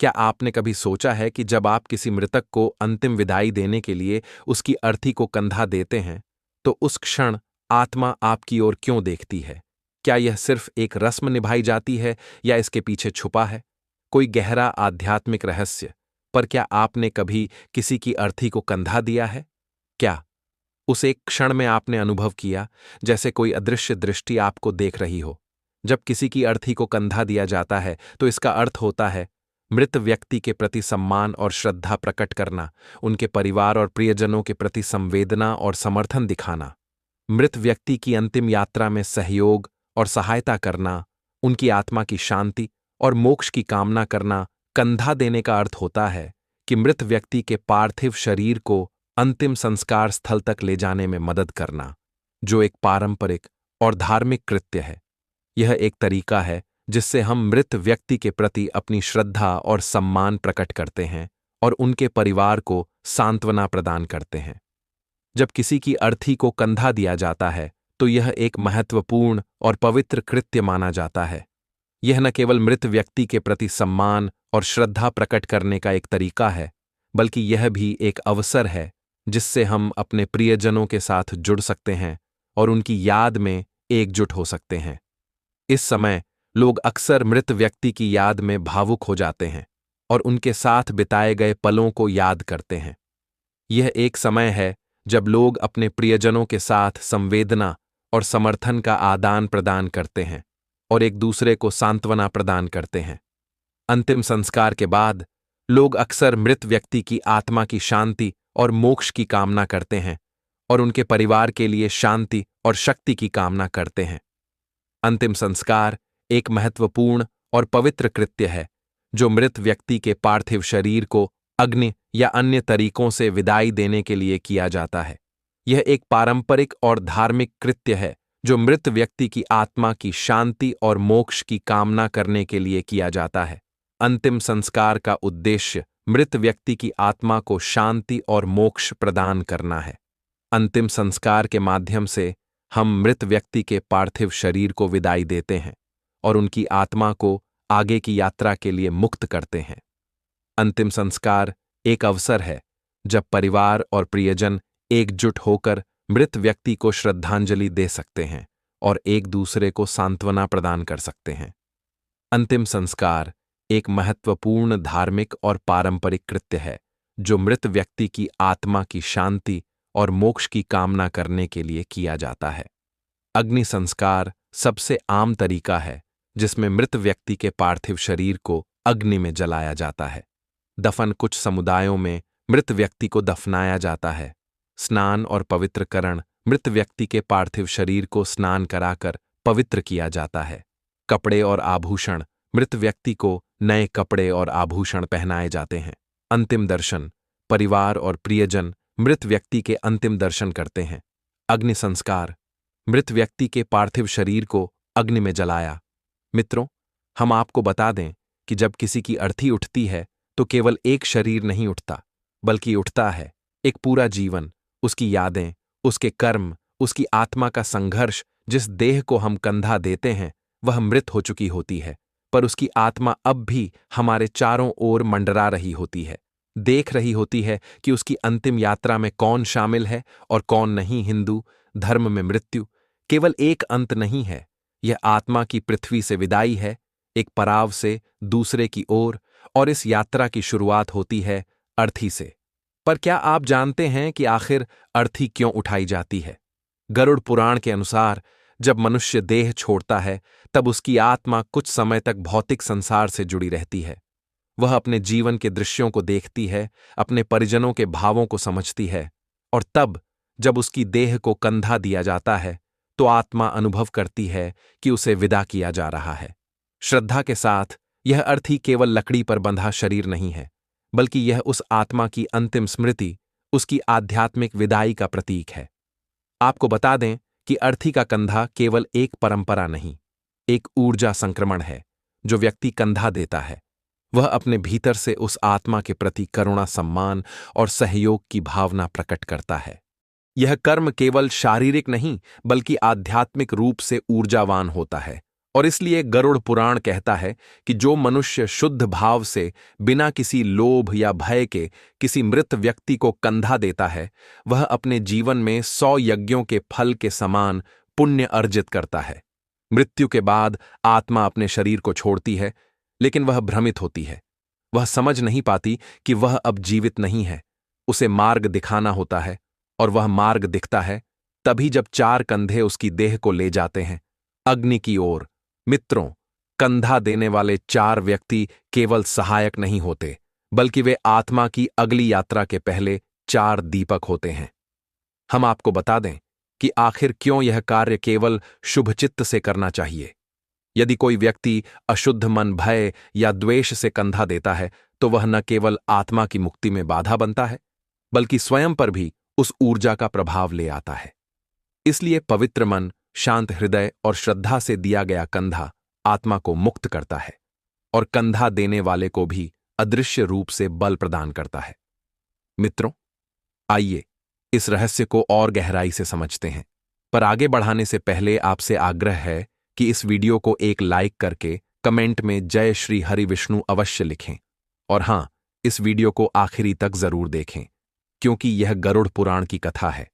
क्या आपने कभी सोचा है कि जब आप किसी मृतक को अंतिम विदाई देने के लिए उसकी अर्थी को कंधा देते हैं, तो उस क्षण आत्मा आपकी ओर क्यों देखती है? क्या यह सिर्फ एक रस्म निभाई जाती है या इसके पीछे छुपा है कोई गहरा आध्यात्मिक रहस्य? पर क्या आपने कभी किसी की अर्थी को कंधा दिया है? क्या उस एक क्षण में आपने अनुभव किया जैसे कोई अदृश्य दृष्टि आपको देख रही हो? जब किसी की अर्थी को कंधा दिया जाता है तो इसका अर्थ होता है मृत व्यक्ति के प्रति सम्मान और श्रद्धा प्रकट करना, उनके परिवार और प्रियजनों के प्रति संवेदना और समर्थन दिखाना, मृत व्यक्ति की अंतिम यात्रा में सहयोग और सहायता करना, उनकी आत्मा की शांति और मोक्ष की कामना करना। कंधा देने का अर्थ होता है कि मृत व्यक्ति के पार्थिव शरीर को अंतिम संस्कार स्थल तक ले जाने में मदद करना, जो एक पारंपरिक और धार्मिक कृत्य है। यह एक तरीका है जिससे हम मृत व्यक्ति के प्रति अपनी श्रद्धा और सम्मान प्रकट करते हैं और उनके परिवार को सांत्वना प्रदान करते हैं। जब किसी की अर्थी को कंधा दिया जाता है तो यह एक महत्वपूर्ण और पवित्र कृत्य माना जाता है। यह न केवल मृत व्यक्ति के प्रति सम्मान और श्रद्धा प्रकट करने का एक तरीका है, बल्कि यह भी एक अवसर है जिससे हम अपने प्रियजनों के साथ जुड़ सकते हैं और उनकी याद में एकजुट हो सकते हैं। इस समय लोग अक्सर मृत व्यक्ति की याद में भावुक हो जाते हैं और उनके साथ बिताए गए पलों को याद करते हैं। यह एक समय है जब लोग अपने प्रियजनों के साथ संवेदना और समर्थन का आदान प्रदान करते हैं और एक दूसरे को सांत्वना प्रदान करते हैं। अंतिम संस्कार के बाद लोग अक्सर मृत व्यक्ति की आत्मा की शांति और मोक्ष की कामना करते हैं और उनके परिवार के लिए शांति और शक्ति की कामना करते हैं। अंतिम संस्कार एक महत्वपूर्ण और पवित्र कृत्य है जो मृत व्यक्ति के पार्थिव शरीर को अग्नि या अन्य तरीकों से विदाई देने के लिए किया जाता है। यह एक पारंपरिक और धार्मिक कृत्य है जो मृत व्यक्ति की आत्मा की शांति और मोक्ष की कामना करने के लिए किया जाता है। अंतिम संस्कार का उद्देश्य मृत व्यक्ति की आत्मा को शांति और मोक्ष प्रदान करना है। अंतिम संस्कार के माध्यम से हम मृत व्यक्ति के पार्थिव शरीर को विदाई देते हैं और उनकी आत्मा को आगे की यात्रा के लिए मुक्त करते हैं। अंतिम संस्कार एक अवसर है जब परिवार और प्रियजन एकजुट होकर मृत व्यक्ति को श्रद्धांजलि दे सकते हैं और एक दूसरे को सांत्वना प्रदान कर सकते हैं। अंतिम संस्कार एक महत्वपूर्ण धार्मिक और पारंपरिक कृत्य है जो मृत व्यक्ति की आत्मा की शांति और मोक्ष की कामना करने के लिए किया जाता है। अग्नि संस्कार सबसे आम तरीका है जिसमें मृत व्यक्ति के पार्थिव शरीर को अग्नि में जलाया जाता है। दफन कुछ समुदायों में मृत व्यक्ति को दफनाया जाता है। स्नान और पवित्रकरण मृत व्यक्ति के पार्थिव शरीर को स्नान कराकर पवित्र किया जाता है। कपड़े और आभूषण मृत व्यक्ति को नए कपड़े और आभूषण पहनाए जाते हैं। अंतिम दर्शन परिवार और प्रियजन मृत व्यक्ति के अंतिम दर्शन करते हैं। अग्नि संस्कार मृत व्यक्ति के पार्थिव शरीर को अग्नि में जलाया। मित्रों, हम आपको बता दें कि जब किसी की अर्थी उठती है तो केवल एक शरीर नहीं उठता, बल्कि उठता है एक पूरा जीवन, उसकी यादें, उसके कर्म, उसकी आत्मा का संघर्ष। जिस देह को हम कंधा देते हैं वह मृत हो चुकी होती है, पर उसकी आत्मा अब भी हमारे चारों ओर मंडरा रही होती है, देख रही होती है कि उसकी अंतिम यात्रा में कौन शामिल है और कौन नहीं। हिंदू धर्म में मृत्यु केवल एक अंत नहीं है, यह आत्मा की पृथ्वी से विदाई है, एक पड़ाव से दूसरे की ओर, और इस यात्रा की शुरुआत होती है अर्थी से। पर क्या आप जानते हैं कि आखिर अर्थी क्यों उठाई जाती है? गरुड़ पुराण के अनुसार जब मनुष्य देह छोड़ता है तब उसकी आत्मा कुछ समय तक भौतिक संसार से जुड़ी रहती है। वह अपने जीवन के दृश्यों को देखती है, अपने परिजनों के भावों को समझती है, और तब जब उसकी देह को कंधा दिया जाता है तो आत्मा अनुभव करती है कि उसे विदा किया जा रहा है। श्रद्धा के साथ यह अर्थी केवल लकड़ी पर बंधा शरीर नहीं है, बल्कि यह उस आत्मा की अंतिम स्मृति, उसकी आध्यात्मिक विदाई का प्रतीक है। आपको बता दें कि अर्थी का कंधा केवल एक परंपरा नहीं, एक ऊर्जा संक्रमण है। जो व्यक्ति कंधा देता है वह अपने भीतर से उस आत्मा के प्रति करुणा, सम्मान और सहयोग की भावना प्रकट करता है। यह कर्म केवल शारीरिक नहीं बल्कि आध्यात्मिक रूप से ऊर्जावान होता है और इसलिए गरुड़ पुराण कहता है कि जो मनुष्य शुद्ध भाव से बिना किसी लोभ या भय के किसी मृत व्यक्ति को कंधा देता है, वह अपने जीवन में 100 यज्ञों के फल के समान पुण्य अर्जित करता है। मृत्यु के बाद आत्मा अपने शरीर को छोड़ती है, लेकिन वह भ्रमित होती है। वह समझ नहीं पाती कि वह अब जीवित नहीं है। उसे मार्ग दिखाना होता है, और वह मार्ग दिखता है तभी जब 4 कंधे उसकी देह को ले जाते हैं अग्नि की ओर। मित्रों, कंधा देने वाले 4 व्यक्ति केवल सहायक नहीं होते, बल्कि वे आत्मा की अगली यात्रा के पहले 4 दीपक होते हैं। हम आपको बता दें कि आखिर क्यों यह कार्य केवल शुभचित्त से करना चाहिए। यदि कोई व्यक्ति अशुद्ध मन, भय या द्वेष से कंधा देता है, तो वह न केवल आत्मा की मुक्ति में बाधा बनता है, बल्कि स्वयं पर भी उस ऊर्जा का प्रभाव ले आता है। इसलिए पवित्र मन, शांत हृदय और श्रद्धा से दिया गया कंधा आत्मा को मुक्त करता है, और कंधा देने वाले को भी अदृश्य रूप से बल प्रदान करता है। मित्रों, आइए इस रहस्य को और गहराई से समझते हैं। पर आगे बढ़ाने से पहले आपसे आग्रह है कि इस वीडियो को एक लाइक करके कमेंट में जय श्री हरि विष्णु अवश्य लिखें। और हां, इस वीडियो को आखिरी तक जरूर देखें, क्योंकि यह गरुड़ पुराण की कथा है,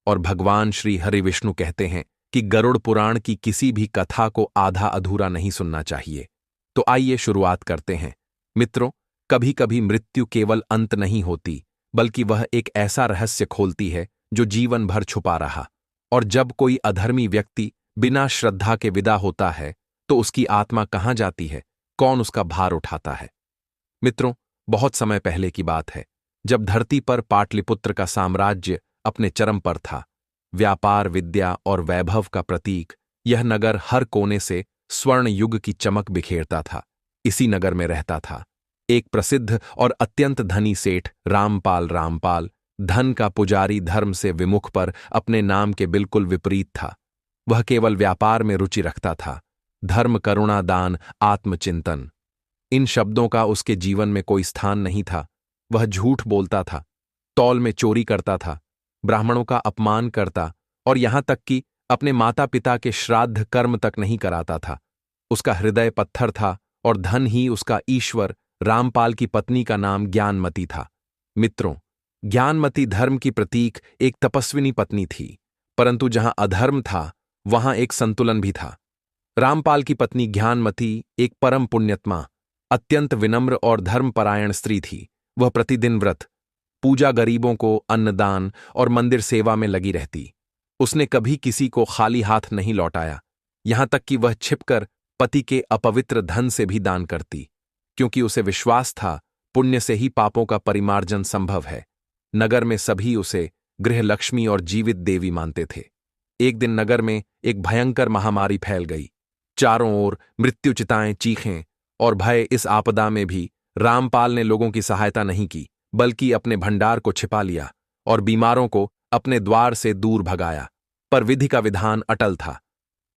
और भगवान श्री हरि विष्णु कहते हैं कि गरुड़ पुराण की किसी भी कथा को आधा अधूरा नहीं सुनना चाहिए। तो आइए शुरुआत करते हैं। मित्रों, कभी कभी मृत्यु केवल अंत नहीं होती, बल्कि वह एक ऐसा रहस्य खोलती है जो जीवन भर छुपा रहा। और जब कोई अधर्मी व्यक्ति बिना श्रद्धा के विदा होता है, तो उसकी आत्मा कहाँ जाती है, कौन उसका भार उठाता है? मित्रों, बहुत समय पहले की बात है, जब धरती पर पाटलिपुत्र का साम्राज्य अपने चरम पर था। व्यापार, विद्या और वैभव का प्रतीक यह नगर हर कोने से स्वर्ण युग की चमक बिखेरता था। इसी नगर में रहता था एक प्रसिद्ध और अत्यंत धनी सेठ रामपाल। धन का पुजारी, धर्म से विमुख पर अपने नाम के बिल्कुल विपरीत था। वह केवल व्यापार में रुचि रखता था। धर्म, करुणा, दान, आत्मचिंतन, इन शब्दों का उसके जीवन में कोई स्थान नहीं था। वह झूठ बोलता था, तौल में चोरी करता था, ब्राह्मणों का अपमान करता, और यहां तक कि अपने माता पिता के श्राद्ध कर्म तक नहीं कराता था। उसका हृदय पत्थर था, और धन ही उसका ईश्वर। रामपाल की पत्नी का नाम ज्ञानमती था। मित्रों, ज्ञानमती धर्म की प्रतीक एक तपस्विनी पत्नी थी, परंतु जहां अधर्म था, वहां एक संतुलन भी था। रामपाल की पत्नी ज्ञानमती एक परम पुण्यात्मा, अत्यंत विनम्र और धर्मपरायण स्त्री थी। वह प्रतिदिन व्रत, पूजा, गरीबों को अन्नदान और मंदिर सेवा में लगी रहती। उसने कभी किसी को खाली हाथ नहीं लौटाया, यहां तक कि वह छिपकर पति के अपवित्र धन से भी दान करती, क्योंकि उसे विश्वास था पुण्य से ही पापों का परिमार्जन संभव है। नगर में सभी उसे गृहलक्ष्मी और जीवित देवी मानते थे। एक दिन नगर में एक भयंकर महामारी फैल गई। चारों ओर मृत्यु चिताएं, चीखें और भय। इस आपदा में भी रामपाल ने लोगों की सहायता नहीं की, बल्कि अपने भंडार को छिपा लिया और बीमारों को अपने द्वार से दूर भगाया। पर विधि का विधान अटल था।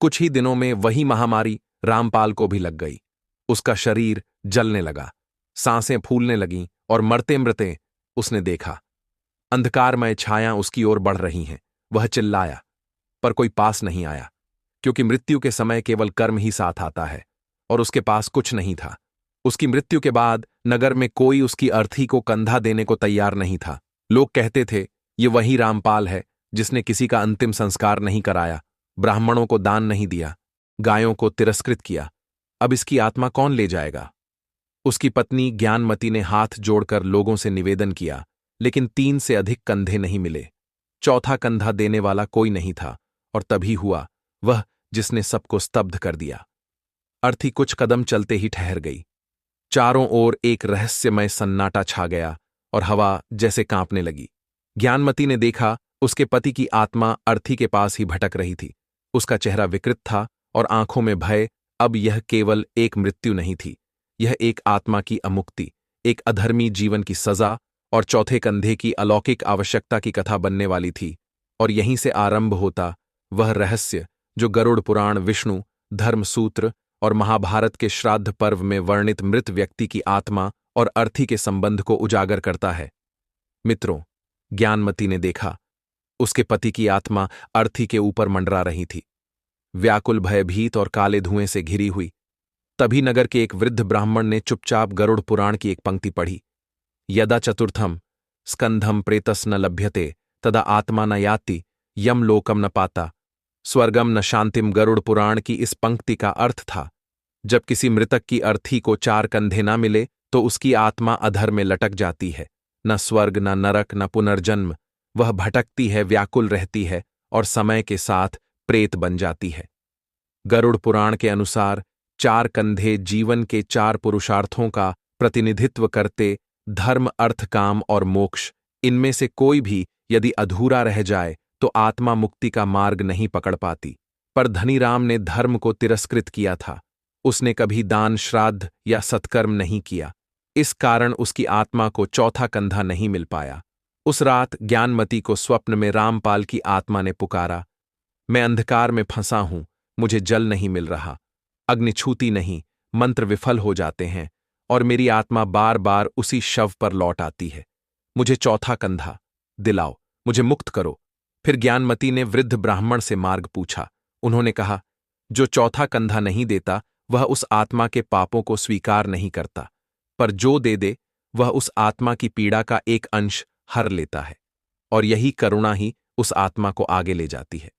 कुछ ही दिनों में वही महामारी रामपाल को भी लग गई। उसका शरीर जलने लगा, सांसें फूलने लगीं, और मरते मरते उसने देखा अंधकारमय छायां उसकी ओर बढ़ रही हैं। वह चिल्लाया, पर कोई पास नहीं आया, क्योंकि मृत्यु के समय केवल कर्म ही साथ आता है, और उसके पास कुछ नहीं था। उसकी मृत्यु के बाद नगर में कोई उसकी अर्थी को कंधा देने को तैयार नहीं था। लोग कहते थे, ये वही रामपाल है जिसने किसी का अंतिम संस्कार नहीं कराया, ब्राह्मणों को दान नहीं दिया, गायों को तिरस्कृत किया। अब इसकी आत्मा कौन ले जाएगा? उसकी पत्नी ज्ञानमती ने हाथ जोड़कर लोगों से निवेदन किया, लेकिन 3 से अधिक कंधे नहीं मिले। चौथा कंधा देने वाला कोई नहीं था, और तभी हुआ वह जिसने सबको स्तब्ध कर दिया। अर्थी कुछ कदम चलते ही ठहर गई। चारों ओर एक रहस्यमय सन्नाटा छा गया, और हवा जैसे कांपने लगी। ज्ञानमती ने देखा उसके पति की आत्मा अर्थी के पास ही भटक रही थी। उसका चेहरा विकृत था और आंखों में भय। अब यह केवल एक मृत्यु नहीं थी, यह एक आत्मा की अमुक्ति, एक अधर्मी जीवन की सजा और चौथे कंधे की अलौकिक आवश्यकता की कथा बनने वाली थी। और यहीं से आरंभ होता वह रहस्य जो गरुड़ पुराण, विष्णु धर्मसूत्र और महाभारत के श्राद्ध पर्व में वर्णित मृत व्यक्ति की आत्मा और अर्थी के संबंध को उजागर करता है। मित्रों, ज्ञानमती ने देखा उसके पति की आत्मा अर्थी के ऊपर मंडरा रही थी। व्याकुल भयभीत और काले धुएं से घिरी हुई। तभी नगर के एक वृद्ध ब्राह्मण ने चुपचाप गरुड़ पुराण की एक पंक्ति पढ़ी। यदा चतुर्थम स्कंधम प्रेतस न लभ्यते तदा आत्मा न याति यम लोकम न पाता स्वर्गम न शांतिम। गरुड़ पुराण की इस पंक्ति का अर्थ था, जब किसी मृतक की अर्थी को 4 कंधे न मिले तो उसकी आत्मा अधर में लटक जाती है। न स्वर्ग, न नरक, न पुनर्जन्म। वह भटकती है, व्याकुल रहती है और समय के साथ प्रेत बन जाती है। गरुड़ पुराण के अनुसार 4 कंधे जीवन के 4 पुरुषार्थों का प्रतिनिधित्व करते, धर्म, अर्थ, काम और मोक्ष। इनमें से कोई भी यदि अधूरा रह जाए तो आत्मा मुक्ति का मार्ग नहीं पकड़ पाती। पर धनीराम ने धर्म को तिरस्कृत किया था। उसने कभी दान, श्राद्ध या सत्कर्म नहीं किया। इस कारण उसकी आत्मा को चौथा कंधा नहीं मिल पाया। उस रात ज्ञानमती को स्वप्न में रामपाल की आत्मा ने पुकारा, मैं अंधकार में फंसा हूं, मुझे जल नहीं मिल रहा, अग्नि छूती नहीं, मंत्र विफल हो जाते हैं और मेरी आत्मा बार बार उसी शव पर लौट आती है। मुझे चौथा कंधा दिलाओ, मुझे मुक्त करो। फिर ज्ञानमती ने वृद्ध ब्राह्मण से मार्ग पूछा। उन्होंने कहा, जो चौथा कंधा नहीं देता वह उस आत्मा के पापों को स्वीकार नहीं करता, पर जो दे दे वह उस आत्मा की पीड़ा का एक अंश हर लेता है और यही करुणा ही उस आत्मा को आगे ले जाती है।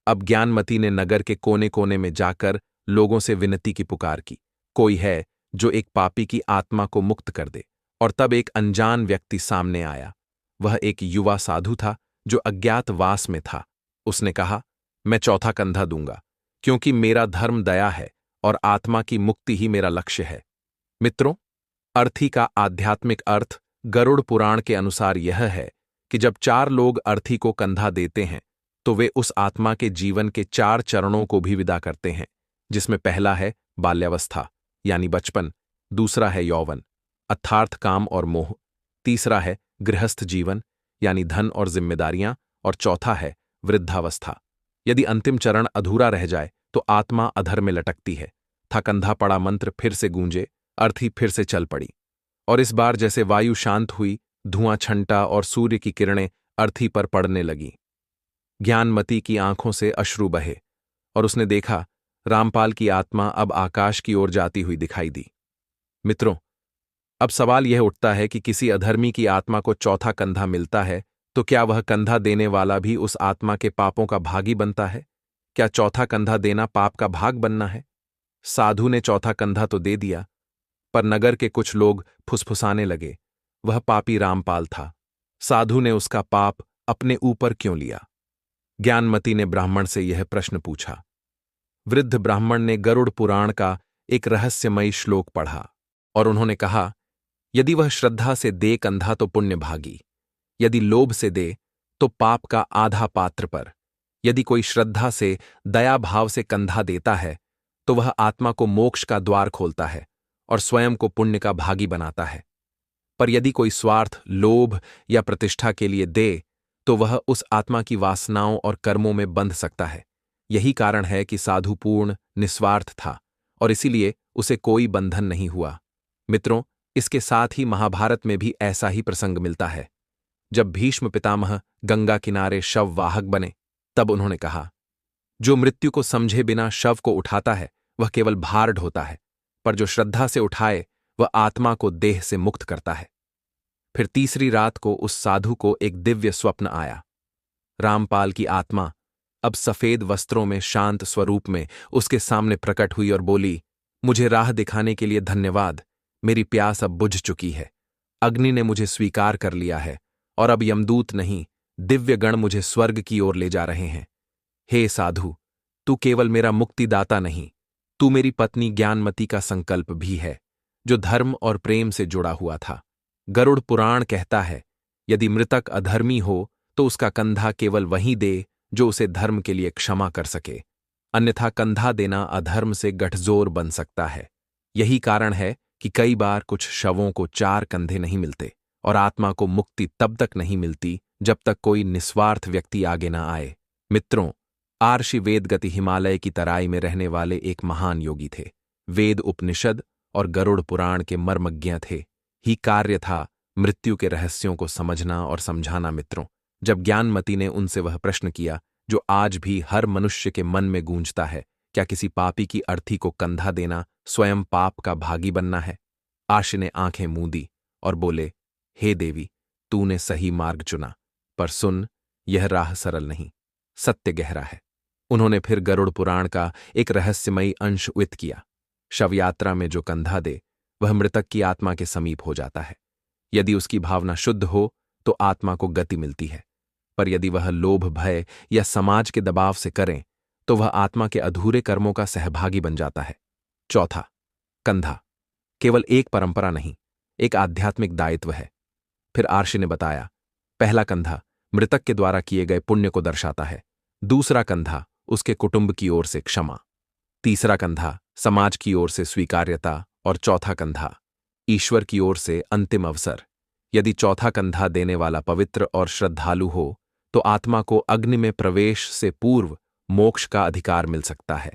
अब ज्ञानमती ने नगर के कोने कोने में जाकर लोगों से विनती की पुकार की, कोई है जो एक पापी की आत्मा को मुक्त कर दे। और तब एक अनजान व्यक्ति सामने आया। वह एक युवा साधु था जो अज्ञातवास में था। उसने कहा, मैं चौथा कंधा दूंगा, क्योंकि मेरा धर्म दया है और आत्मा की मुक्ति ही मेरा लक्ष्य है। मित्रों, अर्थी का आध्यात्मिक अर्थ गरुड़ पुराण के अनुसार यह है कि जब 4 लोग अर्थी को कंधा देते हैं तो वे उस आत्मा के जीवन के 4 चरणों को भी विदा करते हैं, जिसमें पहला है बाल्यावस्था यानी बचपन, दूसरा है यौवन अर्थात काम और मोह, तीसरा है गृहस्थ जीवन यानी धन और जिम्मेदारियां, और चौथा है वृद्धावस्था। यदि अंतिम चरण अधूरा रह जाए तो आत्मा अधर में लटकती है। था कंधा पड़ा मंत्र फिर से गूंजे, अर्थी फिर से चल पड़ी और इस बार जैसे वायु शांत हुई, धुआं छंटा और सूर्य की किरणें अर्थी पर पड़ने लगीं। ज्ञानमती की आंखों से अश्रु बहे और उसने देखा रामपाल की आत्मा अब आकाश की ओर जाती हुई दिखाई दी। मित्रों, अब सवाल यह उठता है कि किसी अधर्मी की आत्मा को चौथा कंधा मिलता है तो क्या वह कंधा देने वाला भी उस आत्मा के पापों का भागी बनता है? क्या चौथा कंधा देना पाप का भाग बनना है? साधु ने चौथा कंधा तो दे दिया, पर नगर के कुछ लोग फुसफुसाने लगे, वह पापी रामपाल था, साधु ने उसका पाप अपने ऊपर क्यों लिया? ज्ञानमती ने ब्राह्मण से यह प्रश्न पूछा। वृद्ध ब्राह्मण ने गरुड़ पुराण का एक रहस्यमयी श्लोक पढ़ा और उन्होंने कहा, यदि वह श्रद्धा से दे कंधा तो पुण्य भागी, यदि लोभ से दे तो पाप का आधा पात्र पर, यदि कोई श्रद्धा से दया भाव से कंधा देता है तो वह आत्मा को मोक्ष का द्वार खोलता है और स्वयं को पुण्य का भागी बनाता है। पर यदि कोई स्वार्थ, लोभ या प्रतिष्ठा के लिए दे तो वह उस आत्मा की वासनाओं और कर्मों में बंध सकता है। यही कारण है कि साधु पूर्ण निस्वार्थ था और इसीलिए उसे कोई बंधन नहीं हुआ। मित्रों, इसके साथ ही महाभारत में भी ऐसा ही प्रसंग मिलता है। जब भीष्म पितामह गंगा किनारे शव वाहक बने तब उन्होंने कहा, जो मृत्यु को समझे बिना शव को उठाता है वह केवल भार ढोता है, पर जो श्रद्धा से उठाए वह आत्मा को देह से मुक्त करता है। फिर तीसरी रात को उस साधु को एक दिव्य स्वप्न आया। रामपाल की आत्मा अब सफेद वस्त्रों में शांत स्वरूप में उसके सामने प्रकट हुई और बोली, मुझे राह दिखाने के लिए धन्यवाद, मेरी प्यास अब बुझ चुकी है, अग्नि ने मुझे स्वीकार कर लिया है और अब यमदूत नहीं, दिव्य गण मुझे स्वर्ग की ओर ले जा रहे हैं। हे साधु, तू केवल मेरा मुक्तिदाता नहीं, तू मेरी पत्नी ज्ञानमती का संकल्प भी है, जो धर्म और प्रेम से जुड़ा हुआ था। गरुड़ पुराण कहता है, यदि मृतक अधर्मी हो तो उसका कंधा केवल वही दे जो उसे धर्म के लिए क्षमा कर सके, अन्यथा कंधा देना अधर्म से गठजोर बन सकता है। यही कारण है कि कई बार कुछ शवों को 4 कंधे नहीं मिलते और आत्मा को मुक्ति तब तक नहीं मिलती जब तक कोई निस्वार्थ व्यक्ति आगे न आए। मित्रों, आर्षि वेदगति हिमालय की तराई में रहने वाले एक महान योगी थे। वेद, उपनिषद और गरुड़ पुराण के मर्मज्ञ थे। ही कार्य था मृत्यु के रहस्यों को समझना और समझाना। मित्रों, जब ज्ञानमती ने उनसे वह प्रश्न किया जो आज भी हर मनुष्य के मन में गूंजता है। क्या किसी पापी की अर्थी को कंधा देना स्वयं पाप का भागी बनना है? आर्ष ने आंखें मूंदी और बोले, हे देवी, तूने सही मार्ग चुना, पर सुन, यह राह सरल नहीं, सत्य गहरा है। उन्होंने फिर गरुड़ पुराण का एक रहस्यमयी अंश उत किया। शवयात्रा में जो कंधा दे वह मृतक की आत्मा के समीप हो जाता है। यदि उसकी भावना शुद्ध हो तो आत्मा को गति मिलती है, पर यदि वह लोभ, भय या समाज के दबाव से करें तो वह आत्मा के अधूरे कर्मों का सहभागी बन जाता है। चौथा, कंधा केवल एक परंपरा नहीं, एक आध्यात्मिक दायित्व है। फिर आर्षि ने बताया, पहला कंधा मृतक के द्वारा किए गए पुण्य को दर्शाता है, दूसरा कंधा उसके कुटुंब की ओर से क्षमा, तीसरा कंधा समाज की ओर से स्वीकार्यता और चौथा कंधा ईश्वर की ओर से अंतिम अवसर। यदि चौथा कंधा देने वाला पवित्र और श्रद्धालु हो तो आत्मा को अग्नि में प्रवेश से पूर्व मोक्ष का अधिकार मिल सकता है।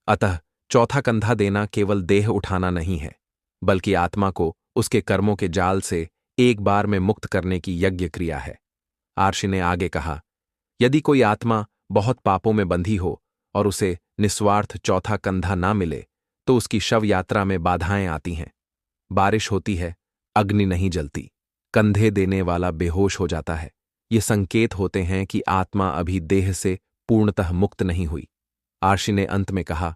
अतः चौथा कंधा देना केवल देह उठाना नहीं है, बल्कि आत्मा को उसके कर्मों के जाल से एक बार में मुक्त करने की यज्ञ क्रिया है। आर्षि ने आगे कहा, यदि कोई आत्मा बहुत पापों में बंधी हो और उसे निस्वार्थ चौथा कंधा ना मिले तो उसकी शव यात्रा में बाधाएं आती हैं। बारिश होती है, अग्नि नहीं जलती, कंधे देने वाला बेहोश हो जाता है। ये संकेत होते हैं कि आत्मा अभी देह से पूर्णतः मुक्त नहीं हुई। आर्षि ने अंत में कहा,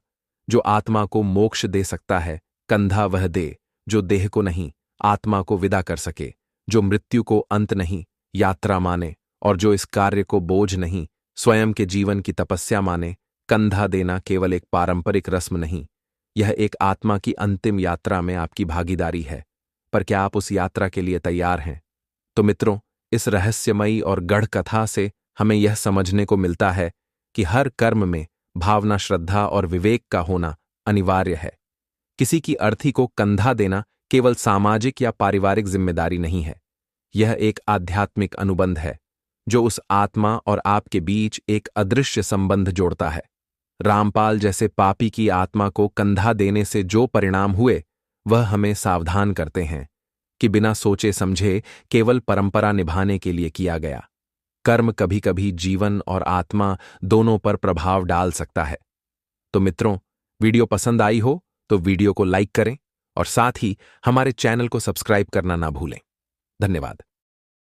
जो आत्मा को मोक्ष दे सकता है, कंधा वह दे जो देह को नहीं, आत्मा को विदा कर सके, जो मृत्यु को अंत नहीं, यात्रा माने, और जो इस कार्य को बोझ नहीं, स्वयं के जीवन की तपस्या माने। कंधा देना केवल एक पारंपरिक रस्म नहीं, यह एक आत्मा की अंतिम यात्रा में आपकी भागीदारी है। पर क्या आप उस यात्रा के लिए तैयार हैं? तो मित्रों, इस रहस्यमयी और गढ़ कथा से हमें यह समझने को मिलता है कि हर कर्म में भावना, श्रद्धा और विवेक का होना अनिवार्य है। किसी की अर्थी को कंधा देना केवल सामाजिक या पारिवारिक जिम्मेदारी नहीं है, यह एक आध्यात्मिक अनुबंध है जो उस आत्मा और आपके बीच एक अदृश्य संबंध जोड़ता है। रामपाल जैसे पापी की आत्मा को कंधा देने से जो परिणाम हुए वह हमें सावधान करते हैं कि बिना सोचे समझे केवल परंपरा निभाने के लिए किया गया कर्म कभी कभी जीवन और आत्मा दोनों पर प्रभाव डाल सकता है। तो मित्रों, वीडियो पसंद आई हो तो वीडियो को लाइक करें और साथ ही हमारे चैनल को सब्सक्राइब करना ना भूलें। धन्यवाद।